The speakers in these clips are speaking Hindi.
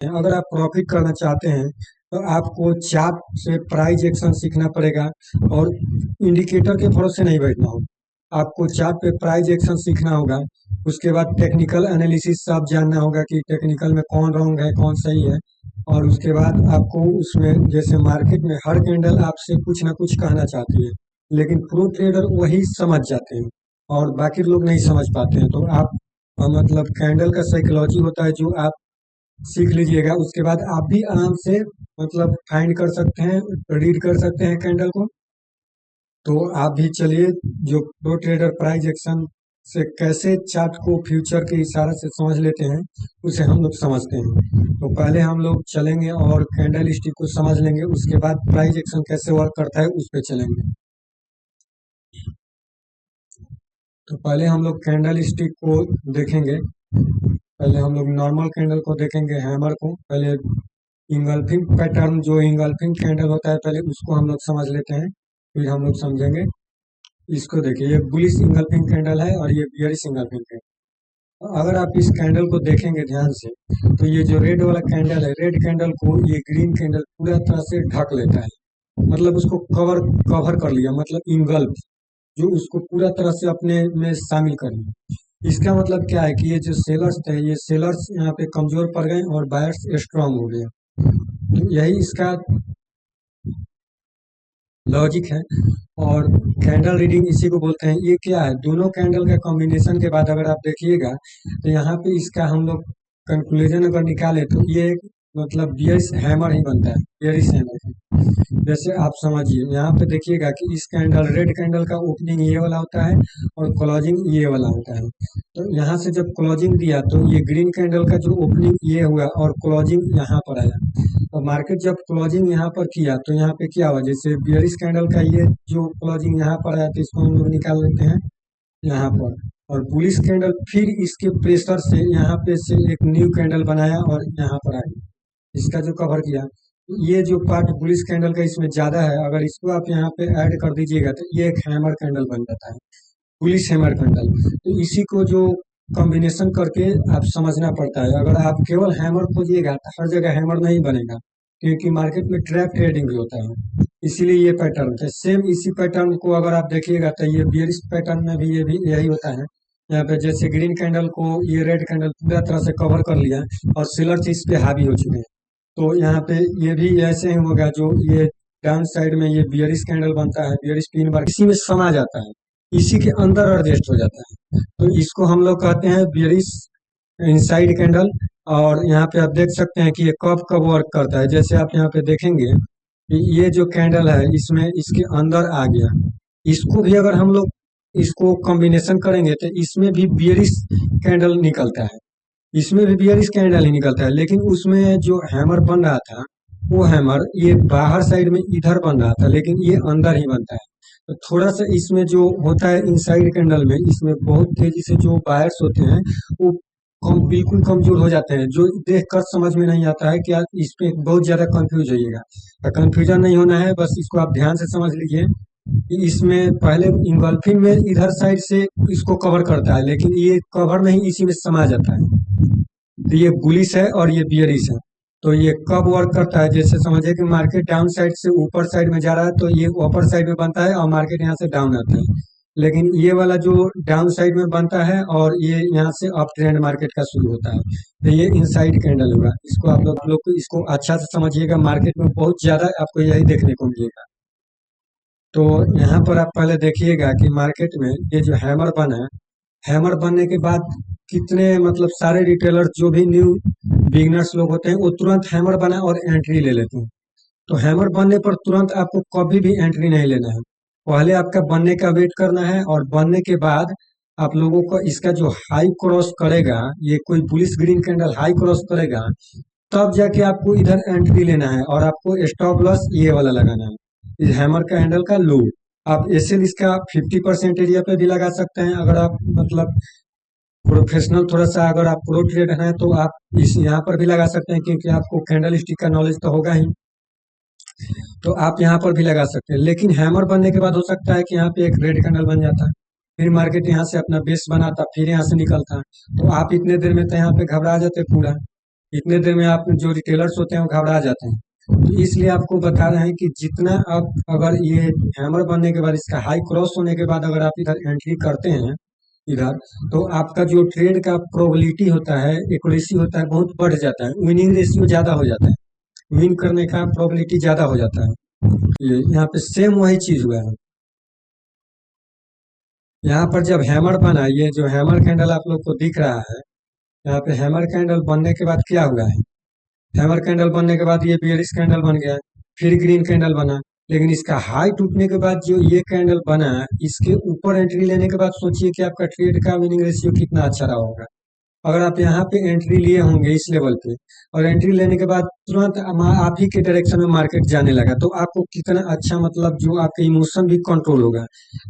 अगर आप प्रॉफिट करना चाहते हैं तो आपको चार्ट से प्राइस एक्शन सीखना पड़ेगा और इंडिकेटर के भरोसे नहीं बैठना होगा। आपको चार्ट पे प्राइस एक्शन सीखना होगा। उसके बाद टेक्निकल एनालिसिस सब जानना होगा कि टेक्निकल में कौन रॉन्ग है कौन सही है। और उसके बाद आपको उसमें जैसे मार्केट में हर कैंडल आपसे कुछ ना कुछ कहना चाहती है, लेकिन प्रो ट्रेडर वही समझ जाते हैं और बाकी लोग नहीं समझ पाते हैं। तो आप मतलब कैंडल का साइकोलॉजी होता है जो आप सीख लीजिएगा। उसके बाद आप भी आराम से मतलब फाइंड कर सकते हैं, रीड कर सकते हैं कैंडल को। तो आप भी चलिए, जो प्रो ट्रेडर प्राइस एक्शन से कैसे चार्ट को फ्यूचर के इशारे से समझ लेते हैं, उसे हम लोग समझते हैं। तो पहले हम लोग चलेंगे और कैंडल स्टिक को समझ लेंगे, उसके बाद प्राइस एक्शन कैसे वर्क करता है उस पर चलेंगे। तो पहले हम लोग कैंडल स्टिक को देखेंगे। पहले हम लोग नॉर्मल कैंडल को देखेंगे, हैमर को। पहले इंगल्फिंग पैटर्न, जो इंगल्फिंग कैंडल होता है, पहले उसको हम लोग समझ लेते हैं, फिर हम लोग समझेंगे इसको। देखिए, ये बुलिश इंगल्फिंग कैंडल है और ये बियरिश इंगल्फिंग कैंडल। अगर आप इस कैंडल को देखेंगे ध्यान से, तो ये जो रेड वाला कैंडल है, रेड कैंडल को ये ग्रीन कैंडल पूरा तरह से ढक लेता है, मतलब उसको कवर कवर कर लिया, मतलब इंगल्फ, जो उसको पूरा तरह से अपने में शामिल कर लिया। इसका मतलब क्या है कि ये जो सेलर्स थे, ये सेलर्स यहाँ पे कमजोर पड़ गए और बायर्स स्ट्रांग हो गए। तो यही इसका लॉजिक है। और कैंडल रीडिंग इसी को बोलते हैं। ये क्या है, दोनों कैंडल का कॉम्बिनेशन के बाद अगर आप देखिएगा तो यहाँ पे इसका हम लोग कंक्लूजन अगर निकाले तो ये एक मतलब बियरिश हैमर ही बनता है, बियरिश हैमर। जैसे आप समझिए, यहाँ पे देखिएगा कि इस कैंडल रेड कैंडल का ओपनिंग ये वाला होता है और क्लोजिंग ये वाला होता है। तो यहाँ से जब क्लोजिंग दिया तो ये ग्रीन कैंडल का जो ओपनिंग ये हुआ और क्लोजिंग यहाँ पर आया। तो मार्केट जब क्लोजिंग यहाँ पर किया तो यहाँ पे क्या हुआ, जैसे बियरिश कैंडल का ये जो क्लोजिंग यहाँ पर आया तो इसको हम लोग निकाल लेते हैं यहाँ पर। और बुलिश कैंडल फिर इसके प्रेशर से यहाँ पे से एक न्यू कैंडल बनाया और यहाँ पर आया, इसका जो कवर किया। ये जो पार्ट बुलिश कैंडल का इसमें ज्यादा है, अगर इसको आप यहाँ पे ऐड कर दीजिएगा तो ये एक हैमर कैंडल बन जाता है, बुलिश हैमर कैंडल। तो इसी को जो कॉम्बिनेशन करके आप समझना पड़ता है। अगर आप केवल हैमर खोजिएगा तो हर जगह हैमर नहीं बनेगा, क्योंकि मार्केट में ट्रैप ट्रेडिंग भी होता है। इसीलिए ये पैटर्न है सेम। इसी पैटर्न को अगर आप देखिएगा तो ये बियरिश पैटर्न में भी ये भी यही होता है। यहाँ पे जैसे ग्रीन कैंडल को ये रेड कैंडल पूरा तरह से कवर कर लिया और सेलर्स इस पे हावी हो चुके हैं। तो यहाँ पे ये भी ऐसे ही होगा, जो ये डाउन साइड में ये बियरिश कैंडल बनता है, बियरिश पिन बार इसी में समा जाता है, इसी के अंदर एडजस्ट हो जाता है। तो इसको हम लोग कहते हैं बियरिश इनसाइड कैंडल। और यहाँ पे आप देख सकते हैं कि ये कब कब वर्क करता है। जैसे आप यहाँ पे देखेंगे कि ये जो कैंडल है इसमें इसके अंदर आ गया, इसको भी अगर हम लोग इसको कॉम्बिनेशन करेंगे तो इसमें भी बियरिश कैंडल निकलता है, इसमें भी बियरिश कैंडल ही निकलता है। लेकिन उसमें जो हैमर बन रहा था, वो हैमर ये बाहर साइड में इधर बन रहा था, लेकिन ये अंदर ही बनता है। तो थोड़ा सा इसमें जो होता है इनसाइड कैंडल में, इसमें बहुत तेजी से जो बायर्स होते हैं वो बिल्कुल कमजोर हो जाते हैं, जो देख कर समझ में नहीं आता है कि आप इस पे बहुत ज्यादा कंफ्यूज होइएगा। तो कंफ्यूजन नहीं होना है, बस इसको आप ध्यान से समझ लीजिए कि इसमें पहले इंगल्फिंग में इधर साइड से इसको कवर करता है, लेकिन ये कवर नहीं, इसी में समा जाता है। तो ये बुलिश है और ये बियरिश है। तो ये कब वर्क करता है, जैसे समझिए कि मार्केट डाउन साइड से ऊपर साइड में जा रहा है तो ये अपर साइड में बनता है और मार्केट यहाँ से डाउन आता है। लेकिन ये वाला जो डाउन साइड में बनता है और ये यहाँ से अप ट्रेंड मार्केट का शुरू होता है, तो ये इनसाइड कैंडल होगा। इसको आप लोग को इसको अच्छा से समझिएगा, मार्केट में बहुत ज्यादा आपको यही देखने को मिलेगा। तो यहाँ पर आप पहले देखिएगा कि मार्केट में ये जो हैमर बना है, हैमर बनने के बाद कितने मतलब सारे रिटेलर जो भी न्यू बिगनर्स लोग होते हैं वो तुरंत हैमर बना और एंट्री ले लेते हैं। तो हैमर बनने पर तुरंत आपको कभी भी एंट्री नहीं लेना है, पहले आपका बनने का वेट करना है। और बनने के बाद आप लोगों को इसका जो हाई क्रॉस करेगा, ये कोई bullish green candle high cross करेगा, तब जाके आपको इधर एंट्री लेना है और आपको स्टॉप लॉस ये वाला लगाना है, इस हैमर का हैंडल का लो। आप एसएल इसका 50% एरिया पे भी लगा सकते हैं। अगर आप मतलब प्रोफेशनल थोड़ा सा अगर आप प्रो ट्रेडर हैं तो आप इस यहाँ पर भी लगा सकते हैं, क्योंकि आपको कैंडल स्टिक का नॉलेज तो होगा ही। तो आप यहाँ पर भी लगा सकते हैं। लेकिन हैमर बनने के बाद हो सकता है कि यहाँ पे एक रेड कैंडल बन जाता है, फिर मार्केट यहाँ से अपना बेस बनाता, फिर यहाँ से निकलता। तो आप इतने देर में तो यहाँ पे घबरा जाते पूरा। इतने देर में आप जो रिटेलर्स होते हैं वो घबरा जाते हैं। तो इसलिए आपको बता रहे हैं कि जितना आप अगर ये हैमर बनने के बाद इसका हाई क्रॉस होने के बाद अगर आप इधर एंट्री करते हैं इधर, तो आपका जो ट्रेड का प्रोबेबिलिटी होता है, एक्यूरेसी होता है, बहुत बढ़ जाता है, विनिंग रेशियो ज्यादा हो जाता है, विन करने का प्रोबेबिलिटी ज्यादा हो जाता है। ये यहाँ पे सेम वही चीज हुआ है। यहाँ पर जब हैमर बना, ये जो हैमर कैंडल आप लोग को दिख रहा है, यहाँ पे हैमर कैंडल बनने के बाद क्या हुआ है, हैमर कैंडल बनने के बाद ये बेयरिश कैंडल बन गया, फिर ग्रीन कैंडल बना। लेकिन इसका हाई टूटने के बाद जो ये कैंडल बना, इसके ऊपर एंट्री लेने के बाद सोचिए कि आपका ट्रेड का विनिंग रेशियो कितना अच्छा रहा होगा। अगर आप यहाँ पे एंट्री लिए होंगे इस लेवल पे, और एंट्री लेने के बाद तुरंत आप ही के डायरेक्शन में मार्केट जाने लगा, तो आपको कितना अच्छा, मतलब जो आपके इमोशन भी कंट्रोल होगा।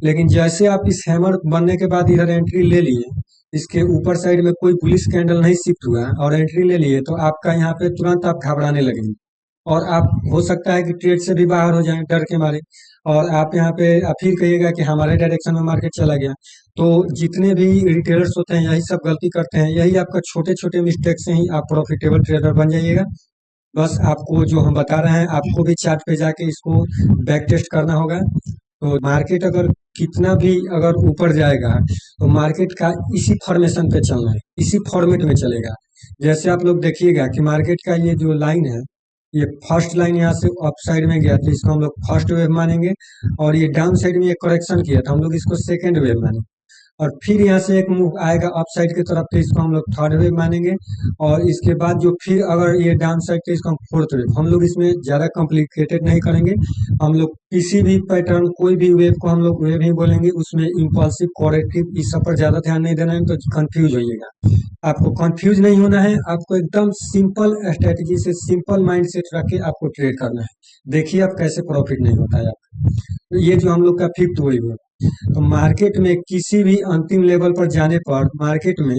लेकिन जैसे आप इस हैमर बनने के बाद इधर एंट्री ले लिए, इसके ऊपर साइड में कोई बुलिश कैंडल नहीं शिफ्ट हुआ और एंट्री ले लिए, तो आपका यहाँ पे तुरंत आप घबराने लगेंगे और आप हो सकता है कि ट्रेड से भी बाहर हो जाएं डर के मारे, और आप यहाँ पे फिर कहिएगा कि हमारे डायरेक्शन में मार्केट चला गया। तो जितने भी रिटेलर्स होते हैं यही सब गलती करते हैं, यही आपका छोटे छोटे मिस्टेक से ही आप प्रॉफिटेबल ट्रेडर बन जाइएगा। बस आपको जो हम बता रहे हैं, आपको भी चार्ट पे जाके इसको बैक टेस्ट करना होगा। तो मार्केट अगर कितना भी अगर ऊपर जाएगा, तो मार्केट का इसी फॉर्मेशन पे चलना है, इसी फॉर्मेट में चलेगा। जैसे आप लोग देखिएगा कि मार्केट का ये जो लाइन है, ये फर्स्ट लाइन यहाँ से अप साइड में गया, तो इसको हम लोग फर्स्ट वेव मानेंगे। और ये डाउन साइड में एक करेक्शन किया, तो हम लोग इसको सेकेंड वेव मानेंगे। और फिर यहाँ से एक मूव आएगा अप साइड की तरफ, तो इसको हम लोग थर्ड वेव मानेंगे। और इसके बाद जो फिर अगर ये डाउन साइड, तो इसको हम फोर्थ वेव। हम लोग इसमें ज्यादा कॉम्प्लिकेटेड नहीं करेंगे, हम लोग किसी भी पैटर्न, कोई भी वेव को हम लोग वेव ही बोलेंगे, उसमें इम्पल्सिव, करेक्टिव, इस सब पर ज्यादा ध्यान नहीं देना है, तो कंफ्यूज होइएगा। आपको कंफ्यूज नहीं होना है, आपको एकदम सिंपल स्ट्रेटजी से, सिंपल माइंड सेट रख के आपको ट्रेड करना है। देखिए आप कैसे प्रॉफिट नहीं होता है आपका। तो ये जो हम लोग का फिफ्थ वेव है, तो मार्केट में किसी भी अंतिम लेवल पर जाने पर मार्केट में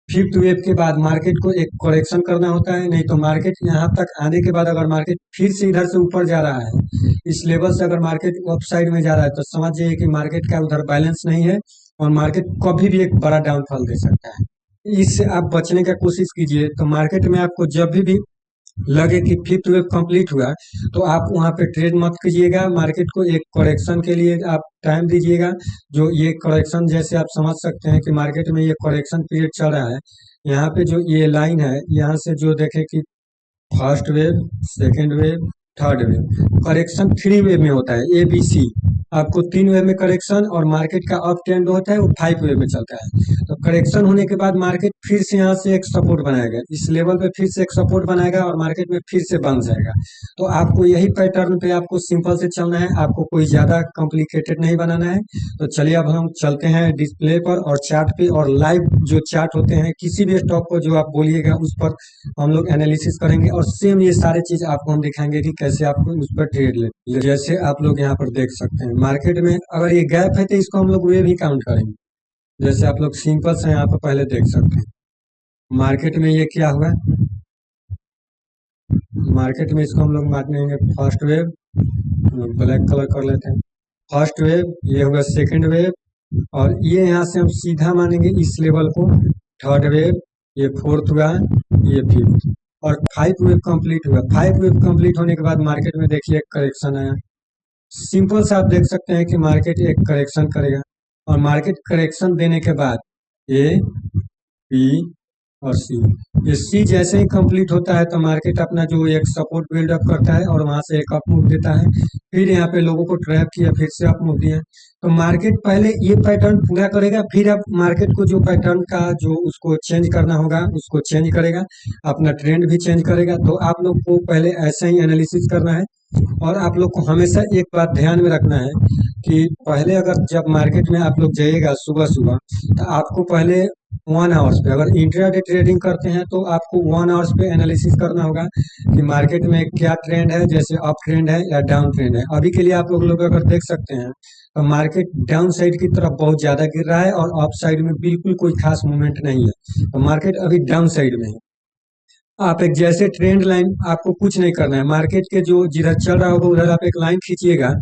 फिफ्थ वेव के बाद मार्केट को एक करेक्शन करना होता है। नहीं तो मार्केट यहाँ तक आने के बाद अगर मार्केट फिर से इधर से ऊपर जा रहा है, इस लेवल से अगर मार्केट अप साइड में जा रहा है, तो समझ जाइए कि मार्केट का उधर बैलेंस नहीं है और मार्केट कभी भी एक बड़ा डाउनफॉल दे सकता है। इससे आप बचने का कोशिश कीजिए। तो मार्केट में आपको जब भी लगे कि फिफ्थ वेव कंप्लीट हुआ, तो आप वहां पे ट्रेड मत कीजिएगा, मार्केट को एक करेक्शन के लिए आप टाइम दीजिएगा। जो ये करेक्शन, जैसे आप समझ सकते हैं कि मार्केट में ये करेक्शन पीरियड चल रहा है, यहाँ पे जो ये लाइन है, यहाँ से जो देखे कि first wave, second wave, third wave, correction three wave में होता है, ABC। आपको तीन वेव में करेक्शन, और मार्केट का अप ट्रेंड होता है वो फाइव वेव में चलता है। तो करेक्शन होने के बाद मार्केट फिर से यहाँ से एक सपोर्ट बनाएगा, इस लेवल पे फिर से एक सपोर्ट बनाएगा और मार्केट में फिर से बन जाएगा। तो आपको यही पैटर्न पे आपको सिंपल से चलना है, आपको कोई ज्यादा कॉम्प्लिकेटेड नहीं बनाना है। तो चलिए अब हम चलते हैं डिस्प्ले पर और चार्ट पे, और लाइव जो चार्ट होते हैं किसी भी स्टॉक को जो आप बोलिएगा उस पर हम लोग एनालिसिस करेंगे, और सेम ये सारी चीज आपको हम दिखाएंगे कि कैसे आपको उस पर ट्रेड ले। जैसे आप लोग यहाँ पर देख सकते हैं, मार्केट में अगर ये गैप है, तो इसको हम लोग वेव ही काउंट करेंगे। जैसे आप लोग सिंपल से यहाँ पर पहले देख सकते हैं, मार्केट में ये क्या हुआ, मार्केट में इसको हम लोग मानेंगे फर्स्ट वेव, ब्लैक कलर कर लेते हैं। फर्स्ट वेव ये होगा, सेकंड वेव, और ये यहाँ से हम सीधा मानेंगे इस लेवल को थर्ड वेव, ये फोर्थ हुआ, ये फिफ्थ, और फाइव वेव कंप्लीट हुआ। फाइव वेव कंप्लीट होने के बाद मार्केट में देखिए एक करेक्शन आया। सिंपल सा आप देख सकते हैं कि मार्केट एक करेक्शन करेगा, और मार्केट करेक्शन देने के बाद ए, बी और सी, ये सी जैसे ही कंप्लीट होता है, तो मार्केट अपना जो एक सपोर्ट बिल्डअप करता है और वहां से एक अप मूव देता है। फिर यहाँ पे लोगों को ट्रैप किया, फिर से अप मूव दिया। तो मार्केट पहले ये पैटर्न पूरा करेगा, फिर अब मार्केट को जो पैटर्न का जो उसको चेंज करना होगा उसको चेंज करेगा, अपना ट्रेंड भी चेंज करेगा। तो आप लोग को पहले ऐसे ही एनालिसिस करना है। और आप लोग को हमेशा एक बात ध्यान में रखना है कि पहले अगर जब मार्केट में आप लोग जाइएगा सुबह सुबह, तो आपको पहले 1 आवर्स पे, अगर इंट्राडे ट्रेडिंग करते हैं तो आपको 1 आवर्स पे एनालिसिस करना होगा कि मार्केट में क्या ट्रेंड है, जैसे अप ट्रेंड है या डाउन ट्रेंड है। अभी के लिए आप लोग अगर देख सकते हैं, तो मार्केट डाउन साइड की तरफ बहुत ज्यादा गिर रहा है और अप साइड में बिल्कुल कोई खास मूवमेंट नहीं है। तो मार्केट अभी डाउन साइड में है। आप एक जैसे ट्रेंड लाइन, आपको कुछ नहीं करना है, मार्केट के जो जिधर चल रहा होगा उधर आप एक लाइन खींचिएगा।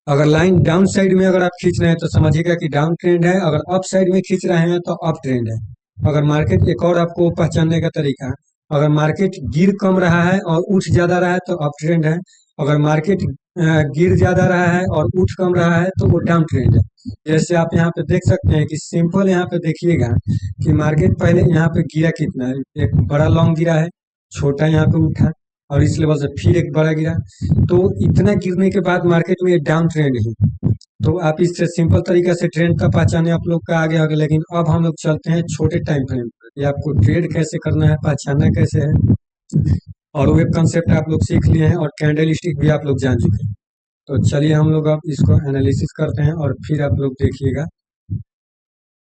अगर लाइन डाउन साइड में अगर आप खींच रहे हैं, तो समझिएगा कि डाउन ट्रेंड है, अगर अप साइड में खींच रहे हैं तो अप ट्रेंड है। अगर मार्केट, एक और आपको पहचानने का तरीका, अगर मार्केट गिर कम रहा है और उठ ज्यादा रहा है तो अप ट्रेंड है। अगर मार्केट गिर ज्यादा रहा है और उठ कम रहा है तो वो डाउन ट्रेंड है। जैसे आप यहाँ पे देख सकते हैं कि सिंपल यहाँ पे देखिएगा कि मार्केट पहले यहाँ पे गिरा कितना है, एक बड़ा लॉन्ग गिरा है, छोटा यहाँ पे उठा और इस लेवल से फिर एक बड़ा गिरा। तो इतना गिरने के बाद मार्केट में ये डाउन ट्रेंड है। तो आप इससे सिंपल तरीके से ट्रेंड का पहचाने आप लोग का आगे आगे। लेकिन अब हम लोग चलते हैं छोटे टाइम फ्रेम पर, ये आपको ट्रेड कैसे करना है, पहचानना कैसे है। और वेब कंसेप्ट आप लोग सीख लिए हैं और कैंडल स्टिक भी आप लोग जान चुके हैं। तो चलिए हम लोग अब इसको एनालिसिस करते हैं और फिर आप लोग देखिएगा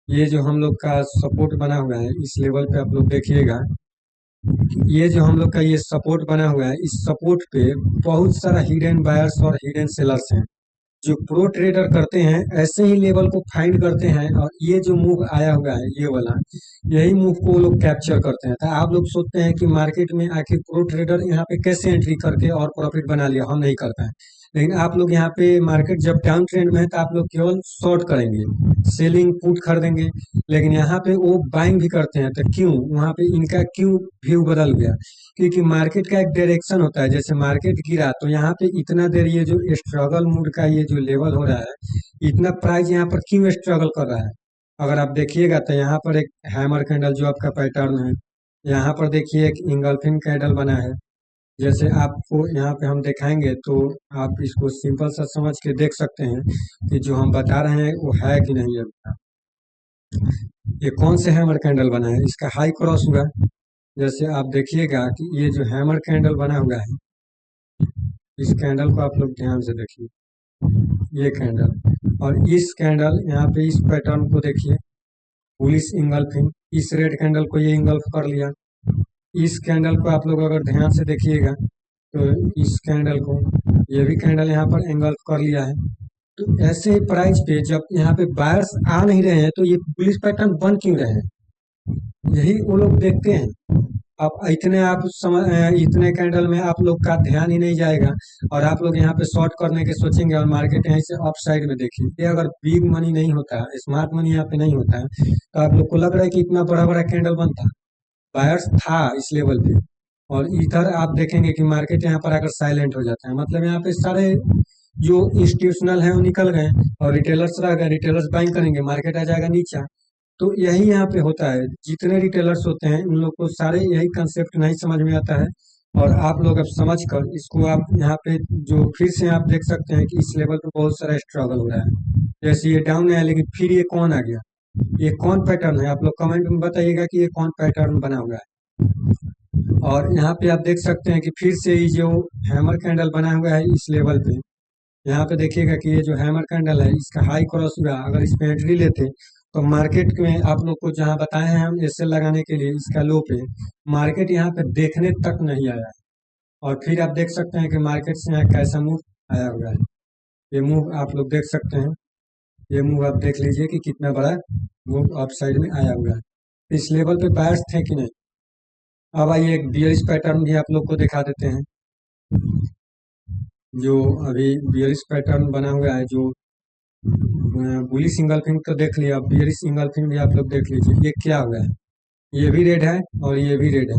ये जो हम लोग का सपोर्ट बना हुआ है इस लेवल पे आप लोग देखिएगा। ये जो हम लोग का ये सपोर्ट बना हुआ है इस सपोर्ट पे बहुत सारा हिडन बायर्स और हिडन सेलर्स हैं। जो प्रो ट्रेडर करते हैं ऐसे ही लेवल को फाइंड करते हैं और ये जो मूव आया हुआ है ये वाला, यही मूव को वो लोग कैप्चर करते हैं। तो आप लोग सोचते हैं कि मार्केट में आखिर प्रो ट्रेडर यहाँ पे कैसे एंट्री करके और प्रॉफिट बना लिया, हम नहीं करते हैं। लेकिन आप लोग यहाँ पे मार्केट जब डाउन ट्रेंड में है तो आप लोग केवल शॉर्ट करेंगे, सेलिंग पुट खरीदेंगे। लेकिन यहाँ पे वो बाइंग भी करते हैं। तो क्यों वहाँ पे इनका क्यों व्यू बदल गया? क्योंकि मार्केट का एक डायरेक्शन होता है। जैसे मार्केट गिरा तो यहाँ पे इतना देर ये जो स्ट्रगल मूड का ये जो लेवल हो रहा है, इतना प्राइस यहाँ पर क्यों स्ट्रगल कर रहा है? अगर आप देखिएगा तो यहाँ पर एक हैमर कैंडल जो आपका पैटर्न है, यहाँ पर देखिए एक इंगल्फिंग कैंडल बना है। जैसे आपको यहाँ पे हम दिखाएंगे तो आप इसको सिंपल सा समझ के देख सकते हैं कि जो हम बता रहे हैं वो है कि नहीं है। ये कौन से हैमर कैंडल बना है, इसका हाई क्रॉस हुआ। जैसे आप देखिएगा कि ये जो हैमर कैंडल बना हुआ है इस कैंडल को आप लोग ध्यान से देखिए, ये कैंडल और इस कैंडल यहाँ पे इस पैटर्न को देखिए, बुलिश इंगल्फिंग। इस रेड कैंडल को ये इंगल्फ कर लिया। इस कैंडल को आप लोग अगर ध्यान से देखिएगा तो इस कैंडल को ये भी कैंडल यहाँ पर एंगल्फ कर लिया है। तो ऐसे ही प्राइस पे जब यहाँ पे बायर्स आ नहीं रहे हैं तो ये बुलिश पैटर्न बन क्यों रहे हैं, यही वो लोग देखते हैं। अब इतने आप समझ इतने कैंडल में आप लोग का ध्यान ही नहीं जाएगा और आप लोग यहाँ पे शॉर्ट करने के सोचेंगे और मार्केट यहाँ से अप साइड में देखिए। ये अगर बिग मनी नहीं होता, स्मार्ट मनी यहाँ पे नहीं होता है तो आप लोग को लग रहा है कि इतना बड़ा बड़ा कैंडल बनता, बायर्स था इस लेवल पे। और इधर आप देखेंगे कि मार्केट यहाँ पर आकर साइलेंट हो जाता है। मतलब यहाँ पे सारे जो इंस्टीट्यूशनल है वो निकल गए और रिटेलर्स रह गए, रिटेलर्स बाइंग करेंगे, मार्केट आ जाएगा नीचा। तो यही यहाँ पे होता है, जितने रिटेलर्स होते हैं उन लोग को सारे यही कंसेप्ट नहीं समझ में आता है। और आप लोग अब समझ कर इसको आप यहाँ पे जो फिर से आप देख सकते हैं कि इस लेवल पे बहुत सारा स्ट्रगल हो रहा है। जैसे ये डाउन है लेकिन फिर ये कौन आ गया, ये कौन पैटर्न है, आप लोग कमेंट में बताइएगा कि ये कौन पैटर्न बना हुआ है। और यहाँ पे आप देख सकते हैं कि फिर से ये जो हैमर कैंडल बना हुआ है इस लेवल पे, यहाँ पे देखिएगा कि ये जो हैमर कैंडल है इसका हाई क्रॉस हुआ। अगर इस पे एंट्री लेते तो मार्केट में आप लोग को जहाँ बताए हैं हम एसएल लगाने के लिए इसका लो पे, मार्केट यहाँ पे देखने तक नहीं आया है। और फिर आप देख सकते हैं कि मार्केट से यहाँ कैसा मूव आया हुआ है। ये मूव आप लोग देख सकते हैं, ये मूव आप देख लीजिए कि कितना बड़ा मूव अप साइड में आया हुआ है। इस लेवल पे बायर्स थे कि नहीं। अब आइए एक बियरिश पैटर्न भी आप लोग को दिखा देते हैं। जो अभी बियरिश पैटर्न बना हुआ है, जो बुलिश इंगल्फिंग तो देख लिया, अब बियरिश इंगल्फिंग भी आप लोग देख लीजिए। ये क्या हुआ है, ये भी रेड है और ये भी रेड है।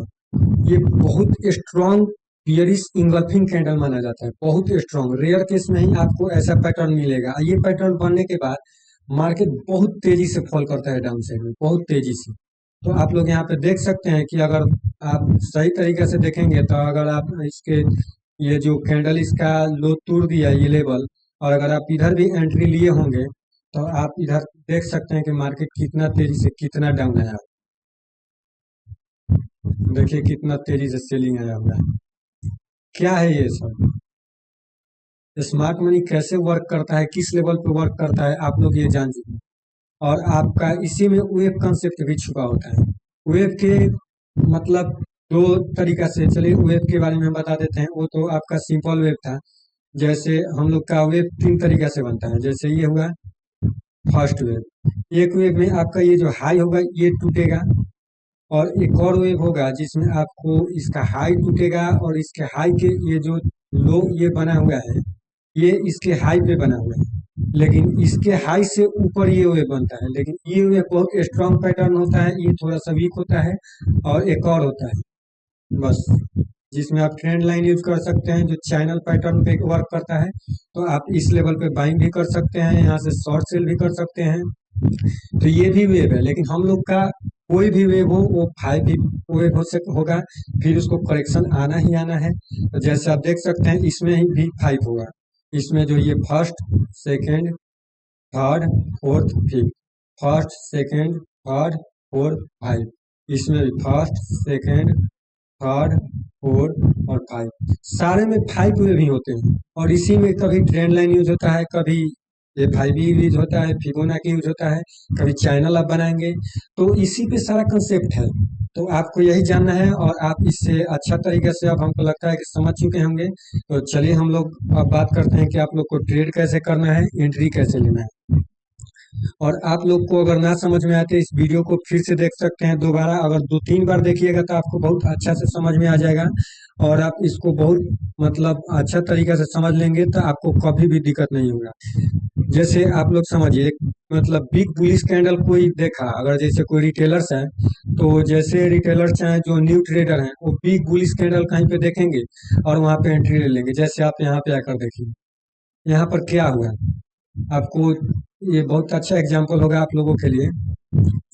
ये बहुत स्ट्रॉन्ग बियरिश इंगल्फिंग कैंडल माना जाता है, बहुत स्ट्रॉन्ग। रेयर केस में ही आपको ऐसा पैटर्न मिलेगा। ये पैटर्न बनने के बाद मार्केट बहुत तेजी से फॉल करता है डाउन साइड में, बहुत तेजी से। तो आप लोग यहाँ पे देख सकते हैं कि अगर आप सही तरीके से देखेंगे तो अगर आप इसके ये जो कैंडल इसका लो तोड़ दिया ये लेवल, और अगर आप इधर भी एंट्री लिए होंगे तो आप इधर देख सकते हैं कि मार्केट कितना तेजी से कितना डाउन आया। देखिए कितना तेजी से सेलिंग आया हुआ है। क्या है ये सब, स्मार्ट मनी कैसे वर्क करता है, किस लेवल पे वर्क करता है, आप लोग ये जान चुके हैं। और आपका इसी में वेव कंसेप्ट भी छुपा होता है। वेव के मतलब दो तरीका से, चलिए वेव के बारे में बता देते हैं। वो तो आपका सिंपल वेव था। जैसे हम लोग का वेव तीन तरीका से बनता है। जैसे ये हुआ फर्स्ट वेव, एक वेव में आपका ये जो हाई होगा ये टूटेगा और एक और वेव होगा जिसमें आपको इसका हाई टूटेगा और इसके हाई के ये जो लो ये बना हुआ है ये इसके हाई पे बना हुआ है, लेकिन इसके हाई से ऊपर ये वेव बनता है। लेकिन ये वेव बहुत स्ट्रांग पैटर्न होता है, ये थोड़ा सा वीक होता है। और एक और होता है बस, जिसमें आप ट्रेंड लाइन यूज कर सकते हैं जो चैनल पैटर्न पे वर्क करता है। तो आप इस लेवल पे बाइंग भी कर सकते हैं, यहाँ से शॉर्ट सेल भी कर सकते हैं। तो ये भी वेव है, लेकिन हम लोग का कोई भी वेव हो वो 5 वेव होगा, फिर उसको करेक्शन आना ही आना है। तो जैसे आप देख सकते हैं इसमें ही भी 5 होगा। इसमें जो ये first, second, third, fourth, fifth, first, second, third, fourth, five, इसमें भी फर्स्ट, सेकेंड, थर्ड, फोर्थ और फाइव, सारे में 5 वे भी होते हैं। और इसी में कभी ट्रेंड लाइन यूज होता है, कभी ये 5 यूज होता है, फिबोनाची यूज होता है, कभी चैनल आप बनाएंगे। तो इसी पे सारा कंसेप्ट है। तो आपको यही जानना है और आप इससे अच्छा तरीके से अब हमको लगता है कि समझ चुके होंगे। तो चलिए हम लोग अब बात करते हैं कि आप लोग को ट्रेड कैसे करना है, एंट्री कैसे लेना है। और आप लोग को अगर ना समझ में आए तो इस वीडियो को फिर से देख सकते हैं दोबारा। अगर 2-3 बार देखिएगा तो आपको बहुत अच्छा से समझ में आ जाएगा और आप इसको बहुत मतलब अच्छा तरीके से समझ लेंगे तो आपको कभी भी दिक्कत नहीं होगा। जैसे आप लोग समझिए, मतलब बिग बुलिश कैंडल कोई देखा, अगर जैसे कोई रिटेलर्स हैं, तो जैसे रिटेलर चाहे जो न्यू ट्रेडर हैं वो बिग बुलिश कैंडल कहीं पे देखेंगे और वहां पे एंट्री ले लेंगे। जैसे आप यहाँ पे आकर देखिए, यहाँ पर क्या हुआ आपको, ये बहुत अच्छा एग्जाम्पल होगा आप लोगों के लिए।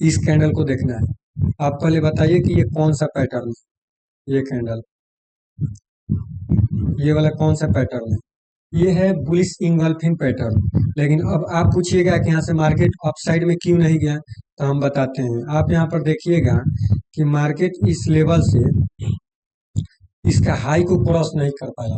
इस कैंडल को देखना है। आप पहले बताइए कि ये कौन सा पैटर्न है, ये कैंडल, ये वाला कौन सा पैटर्न है। ये है बुलिश इंगल्फिंग पैटर्न। लेकिन अब आप पूछिएगा कि यहाँ से मार्केट अपसाइड में क्यों नहीं गया, तो हम बताते हैं। आप यहाँ पर देखिएगा कि मार्केट इस लेवल से इसका हाई को क्रॉस नहीं कर पाया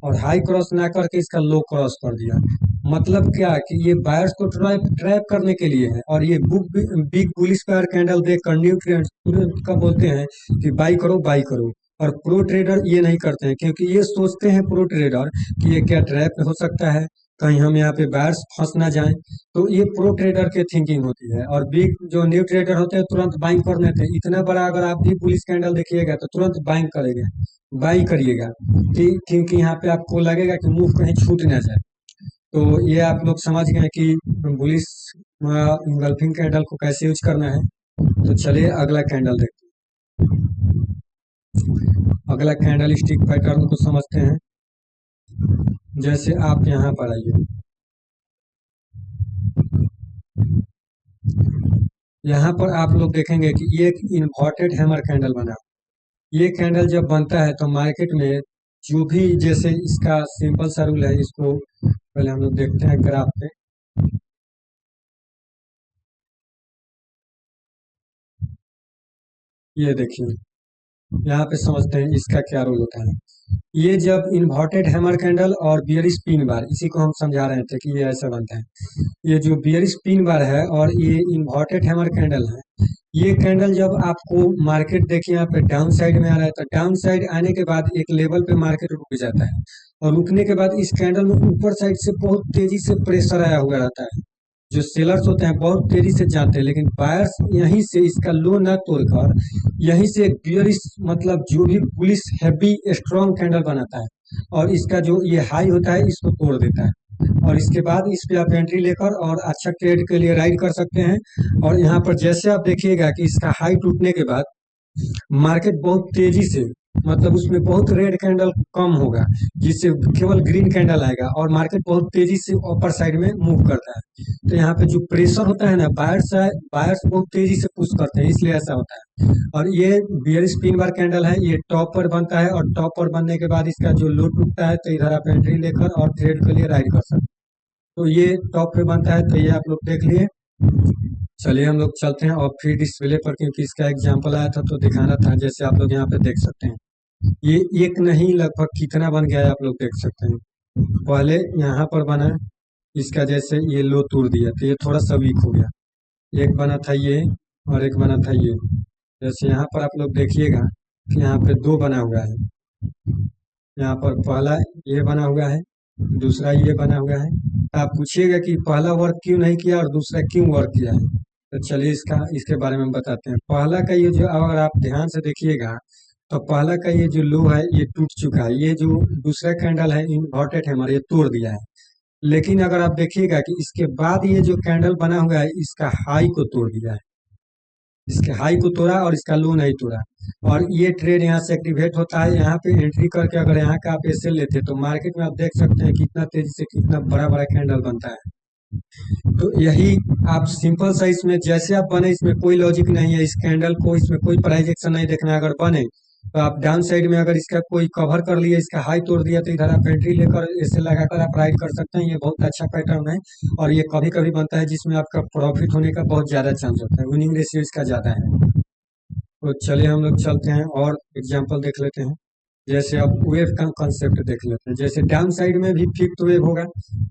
और हाई क्रॉस ना करके इसका लो क्रॉस कर दिया। मतलब क्या कि ये बायर्स को ट्रैप ट्रैप करने के लिए है। और ये बिग बुलिश पैर कैंडल देखकर न्यू ट्रेड तुरंत का बोलते हैं कि बाई करो बाई करो। और प्रो ट्रेडर ये नहीं करते हैं, क्योंकि ये सोचते हैं प्रो ट्रेडर कि ये क्या ट्रैप हो सकता है, कहीं हम यहाँ पे बायर्स फंस ना जाएं। तो ये प्रो ट्रेडर के थिंकिंग होती है। और बिग जो न्यू ट्रेडर होते हैं तुरंत बाइंग कर लेते हैं। इतना बड़ा अगर आप भी पुलिस कैंडल देखिएगा तो तुरंत बाइंग करेंगे, बाई करिएगा, क्योंकि यहाँ पे आपको लगेगा कि मुंह कहीं छूट ना जाए। तो ये आप लोग समझ गए कि बुलिस इंगल्फिंग कैंडल को कैसे यूज करना है। तो चलिए अगला कैंडल देखते हैं। अगला कैंडल स्टिक पैटर्न को समझते हैं। जैसे आप यहाँ पर आइए, यहाँ पर आप लोग देखेंगे कि ये एक इन्वर्टेड हैमर कैंडल बना। ये कैंडल जब बनता है तो मार्केट में जो भी, जैसे इसका सिंपल सा रूल है, इसको पहले हम लोग देखते हैं ग्राफ पे। ये देखिए, यहाँ पे समझते हैं इसका क्या रोल होता है। ये जब इन्वर्टेड हैमर कैंडल और बियरिश पिन बार, इसी को हम समझा रहे थे कि ये ऐसा बनता है। ये जो बियरिश पिन बार है और ये इन्वर्टेड हैमर कैंडल है, ये कैंडल जब आपको मार्केट देखिए यहाँ पे डाउन साइड में आ रहा है, तो डाउन साइड आने के बाद एक लेवल पे मार्केट रुक जाता है। और रुकने के बाद इस कैंडल में ऊपर साइड से बहुत तेजी से प्रेशर आया हुआ रहता है। जो सेलर्स होते हैं बहुत तेजी से जाते हैं, लेकिन बायर्स यहीं से इसका लो ना तोड़कर यहीं से एक बियरिश, मतलब जो भी बुलिश हैवी स्ट्रॉन्ग कैंडल बनाता है और इसका जो ये हाई होता है इसको तोड़ देता है। और इसके बाद इस पे आप एंट्री लेकर और अच्छा ट्रेड के लिए राइड कर सकते हैं। और यहाँ पर जैसे आप देखिएगा कि इसका हाई टूटने के बाद मार्केट बहुत तेजी से, मतलब उसमें बहुत रेड कैंडल कम होगा, जिससे केवल ग्रीन कैंडल आएगा और मार्केट बहुत तेजी से अपर साइड में मूव करता है। तो यहाँ पे जो प्रेशर होता है ना, बायर्स है, बायर्स बहुत तेजी से पुश करते हैं, इसलिए ऐसा होता है। और ये बियरिश पिन बार कैंडल है, ये टॉप पर बनता है और टॉप पर बनने के बाद इसका जो लो टूटता है तो इधर आप एंट्री लेकर और ट्रेड के लिए राइड कर सकते हैं। तो ये टॉप पे बनता है, तो ये आप लोग देख लिए। चलिए हम लोग चलते हैं और फिर डिस्प्ले पर, क्योंकि इसका एग्जाम्पल आया था तो दिखाना था। जैसे आप लोग यहाँ पे देख सकते हैं, ये एक नहीं लगभग कितना बन गया है आप लोग देख सकते हैं। पहले यहाँ पर बना, इसका जैसे ये लो तोड़ दिया तो ये थोड़ा सा वीक हो गया। एक बना था ये और एक बना था ये। जैसे यहाँ पर आप लोग देखिएगा कि यहाँ पे दो बना हुआ है। यहाँ पर पहला ये बना हुआ है, दूसरा ये बना हुआ है। आप पूछिएगा कि पहला वर्क क्यों नहीं किया और दूसरा क्यों वर्क किया है। तो चलिए इसके बारे में बताते हैं। पहला का ये जो, अगर आप ध्यान से देखिएगा तो पहला का ये जो लो है ये टूट चुका है। ये जो दूसरा कैंडल है इन्वर्टेड है हमारे, ये तोड़ दिया है। लेकिन अगर आप देखिएगा कि इसके बाद ये जो कैंडल बना हुआ है इसका हाई को तोड़ दिया है। इसके हाई को तोड़ा और इसका लो नहीं तोड़ा, और ये ट्रेड यहाँ से एक्टिवेट होता है। यहाँ पे एंट्री करके अगर यहाँ का आप एसएल लेते हैं तो मार्केट में आप देख सकते हैं कितना तेजी से कितना बड़ा बड़ा कैंडल बनता है। तो यही आप सिंपल सा, इसमें जैसे आप बने इसमें कोई लॉजिक नहीं है, इस कैंडल को इसमें कोई प्राइस एक्शन नहीं देखना है। अगर बने तो आप डाउन साइड में अगर इसका कोई कवर कर लिया, इसका हाई तोड़ दिया, तो इधर आप एंट्री लेकर ऐसे लगाकर आप राइड कर सकते हैं। ये बहुत अच्छा पैटर्न है और ये कभी कभी बनता है जिसमें आपका प्रॉफिट होने का बहुत ज्यादा चांस होता है, विनिंग रेशियो इसका ज्यादा है। तो चलिए हम लोग चलते हैं और एग्जाम्पल देख लेते हैं। जैसे अब वेव का कंसेप्ट देख लेते हैं। जैसे डाउन साइड में भी फिफ्थ वेव होगा,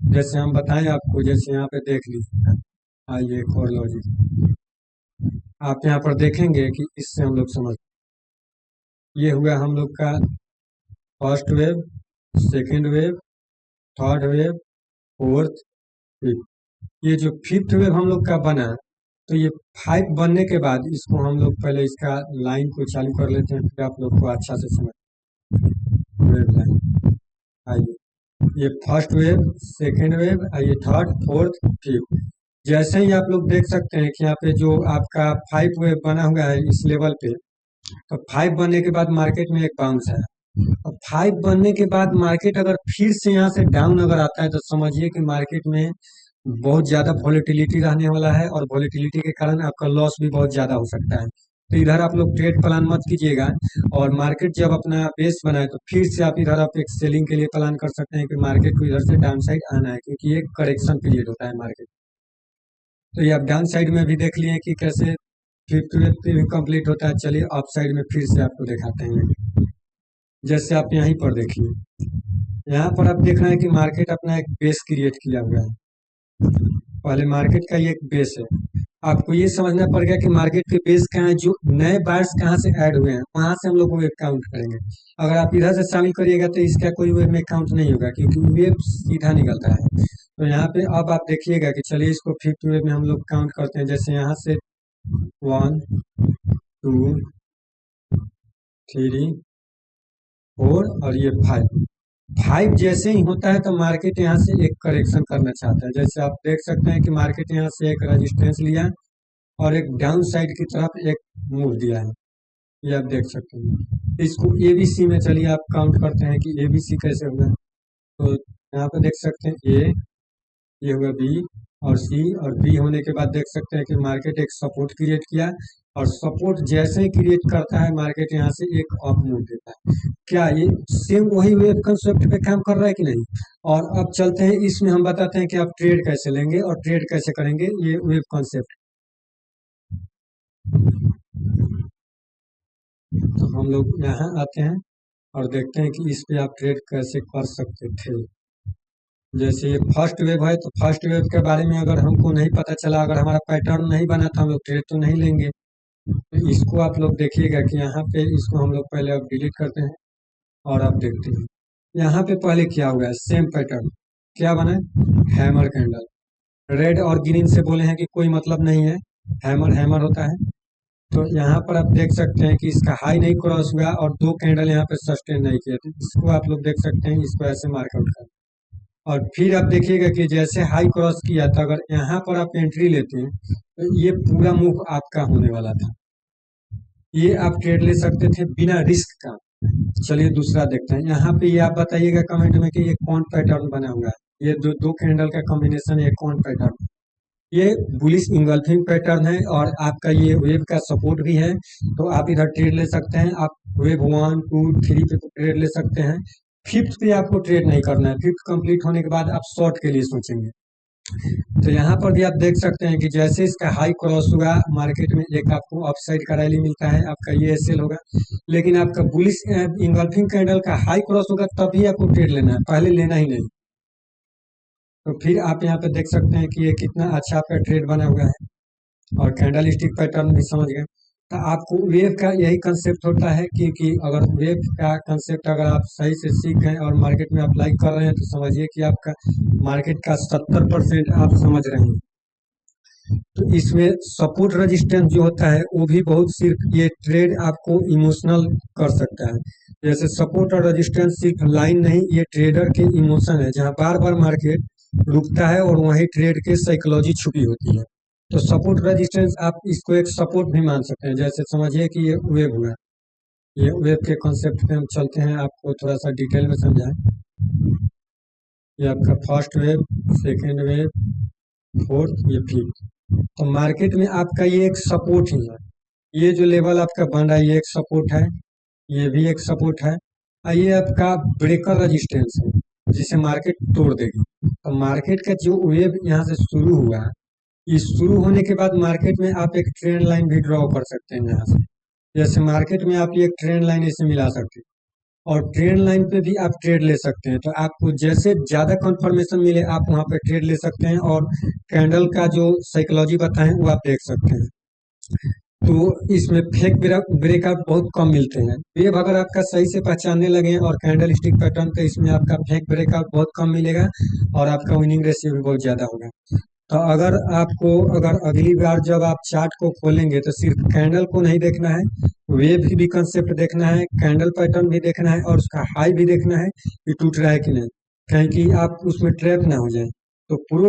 जैसे हम बताएं आपको, जैसे यहाँ पे देख लीजिए। आइए एक और लॉजिक आप यहाँ पर देखेंगे कि इससे हम लोग समझ, ये हुआ हम लोग का first wave, second wave, third wave, fourth, fifth. ये जो फिफ्थ वेव हम लोग का बना, तो ये 5 बनने के बाद इसको हम लोग पहले इसका लाइन को चालू कर लेते हैं, फिर आप लोग को अच्छा से समझ। वेव लाइन आइए, ये फर्स्ट वेव, सेकेंड वेव, ये थर्ड, फोर्थ, फिफ्थ। जैसे ही आप लोग देख सकते हैं कि यहाँ पे जो आपका 5 वेव बना हुआ है इस लेवल पे, तो 5 बनने के बाद मार्केट में एक बाउंस है। और 5 बनने के बाद मार्केट अगर फिर से यहाँ से डाउन अगर आता है तो समझिए कि मार्केट में बहुत ज्यादा वॉलेटिलिटी रहने वाला है, और वॉलेटिलिटी के कारण आपका लॉस भी बहुत ज्यादा हो सकता है। तो इधर आप लोग ट्रेड प्लान मत कीजिएगा, और मार्केट जब अपना बेस बनाए तो फिर से आप इधर आप एक सेलिंग के लिए प्लान कर सकते हैं कि मार्केट को इधर से डाउन साइड आना है, क्योंकि ये करेक्शन पीरियड होता है मार्केट। तो ये आप डाउन साइड में भी देख लिए कि कैसे फिफ्थ वेव भी कंप्लीट होता है। चलिए अप साइड में फिर से आपको दिखाते हैं। जैसे आप यहीं पर देखिए, यहाँ पर आप देख रहे हैं कि मार्केट अपना एक बेस क्रिएट किया हुआ है। पहले मार्केट का ये एक बेस है, आपको ये समझना पड़ेगा कि मार्केट के बेस कहाँ है, जो नए बायर्स कहाँ से ऐड हुए हैं वहां से हम लोग वेव काउंट करेंगे। अगर आप इधर से शामिल करिएगा तो इसका कोई वेव में काउंट नहीं होगा, क्योंकि वेव सीधा निकलता है। तो यहाँ पे अब आप देखिएगा कि चलिए इसको फिफ्थ वेव में हम लोग काउंट करते हैं। जैसे यहाँ से 1, 2, 3, 4 और ये 5 जैसे ही होता है तो मार्केट यहाँ से एक करेक्शन करना चाहता है। जैसे आप देख सकते हैं कि मार्केट यहाँ से एक रेजिस्टेंस लिया और एक डाउन साइड की तरफ एक मूव दिया है, ये आप देख सकते हैं। इसको एबीसी में चलिए आप काउंट करते हैं कि एबीसी कैसे होगा। तो यहाँ पे देख सकते हैं ये हुआ बी और सी, और बी होने के बाद देख सकते हैं कि मार्केट एक सपोर्ट क्रिएट किया, और सपोर्ट जैसे ही क्रिएट करता है मार्केट यहाँ से एक अप मूव देता है। क्या ये सेम वही वेव कंसेप्ट पे काम कर रहा है कि नहीं? और अब चलते हैं इसमें, हम बताते हैं कि आप ट्रेड कैसे लेंगे और ट्रेड कैसे करेंगे ये वेव कंसेप्ट। तो हम लोग यहाँ आते हैं और देखते हैं कि इस पे आप ट्रेड कैसे कर सकते थे। जैसे ये फर्स्ट वेव है, तो फर्स्ट वेव के बारे में अगर हमको नहीं पता चला, अगर हमारा पैटर्न नहीं बना तो हम लोग ट्रेड तो नहीं लेंगे। तो इसको आप लोग देखिएगा कि यहाँ पे इसको हम लोग पहले अब डिलीट करते हैं और अब देखते हैं यहाँ पे पहले क्या हुआ है। सेम पैटर्न क्या बना है, हैमर कैंडल। रेड और ग्रीन से बोले हैं कि कोई मतलब नहीं है, हैमर हैमर होता है। तो यहाँ पर आप देख सकते हैं कि इसका हाई नहीं क्रॉस हुआ और 2 कैंडल यहाँ पे सस्टेन नहीं किया, तो इसको आप लोग देख सकते हैं, इसको ऐसे मार्कआउट कर। और फिर आप देखिएगा कि जैसे हाई क्रॉस किया था, अगर यहाँ पर आप एंट्री लेते हैं तो ये पूरा मूव आपका होने वाला था, ये आप ट्रेड ले सकते थे बिना रिस्क का। चलिए दूसरा देखते हैं। यहाँ पे ये आप बताइएगा कमेंट में कि ये कौन पैटर्न बना हुआ है, ये दो कैंडल का कॉम्बिनेशन, ये कौन पैटर्न? ये बुलिश इंगल्फिंग पैटर्न है, और आपका ये वेव का सपोर्ट भी है। तो आप इधर ट्रेड ले सकते हैं, आप वेव 1, 2, 3 पे ट्रेड ले सकते हैं। फिफ्थ पे आपको ट्रेड नहीं करना है, फिफ्थ कंप्लीट होने के बाद आप शॉर्ट के लिए सोचेंगे। तो यहाँ पर भी आप देख सकते हैं कि जैसे इसका हाई क्रॉस हुआ मार्केट में एक आपको अपसाइड का रैली मिलता है, आपका ये एसएल होगा। लेकिन आपका बुलिश इंगल्फिंग कैंडल का हाई क्रॉस होगा तभी आपको ट्रेड लेना है, पहले लेना ही नहीं। तो फिर आप यहाँ पे देख सकते हैं कि ये कितना अच्छा आपका ट्रेड बना हुआ है, और कैंडल स्टिक पैटर्न भी समझ गए। तो आपको वेव का यही कंसेप्ट होता है कि अगर वेव का कंसेप्ट अगर आप सही से सीख गए और मार्केट में अप्लाई कर रहे हैं तो समझिए कि आपका मार्केट का 70% आप समझ रहे हैं। तो इसमें सपोर्ट रेजिस्टेंस जो होता है वो भी बहुत, सिर्फ ये ट्रेड आपको इमोशनल कर सकता है। जैसे सपोर्ट और रेजिस्टेंस सिर्फ लाइन नहीं, ये ट्रेडर के इमोशन है, जहाँ बार बार मार्केट रुकता है और वहीं ट्रेड के साइकोलॉजी छुपी होती है। तो सपोर्ट रेजिस्टेंस आप इसको एक सपोर्ट भी मान सकते हैं। जैसे समझिए कि ये वेव हुआ, ये वेव के कॉन्सेप्ट पे हम चलते हैं, आपको थोड़ा सा डिटेल में समझाएं। ये आपका first wave, second wave, fourth, ये फिफ्थ। तो मार्केट में आपका ये एक सपोर्ट ही है। ये जो लेवल आपका बन रहा है ये एक सपोर्ट है, ये भी एक सपोर्ट है, और ये आपका ब्रेकर रेजिस्टेंस है जिसे मार्केट तोड़ देगी। तो मार्केट का जो वेव यहाँ से शुरू हुआ, इस शुरू होने के बाद मार्केट में आप एक ट्रेंड लाइन भी ड्रॉ कर सकते हैं यहाँ से। जैसे मार्केट में आप ये एक ट्रेंड लाइन ऐसे मिला सकते हैं, और ट्रेंड लाइन पे भी आप ट्रेड ले सकते हैं। तो आपको जैसे ज़्यादा कंफर्मेशन मिले आप वहाँ पे ट्रेड ले सकते हैं, और कैंडल का जो साइकोलॉजी बताएं वो आप देख सकते हैं। तो इसमें फेक ब्रेकआउट बहुत कम मिलते हैं। वेव अगर आपका सही से पहचानने लगे और कैंडल स्टिक पैटर्न, तो इसमें आपका फेक ब्रेकआउट बहुत कम मिलेगा और आपका विनिंग रेशियो भी बहुत ज़्यादा होगा। तो अगर अगली बार जब आप चार्ट को खोलेंगे तो सिर्फ कैंडल को नहीं देखना है, वेव भी कंसेप्ट देखना है, कैंडल पैटर्न भी देखना है, और उसका हाई भी देखना है कि टूट रहा है कि नहीं, कहीं कि आप उसमें ट्रैप ना हो जाए। तो पूरा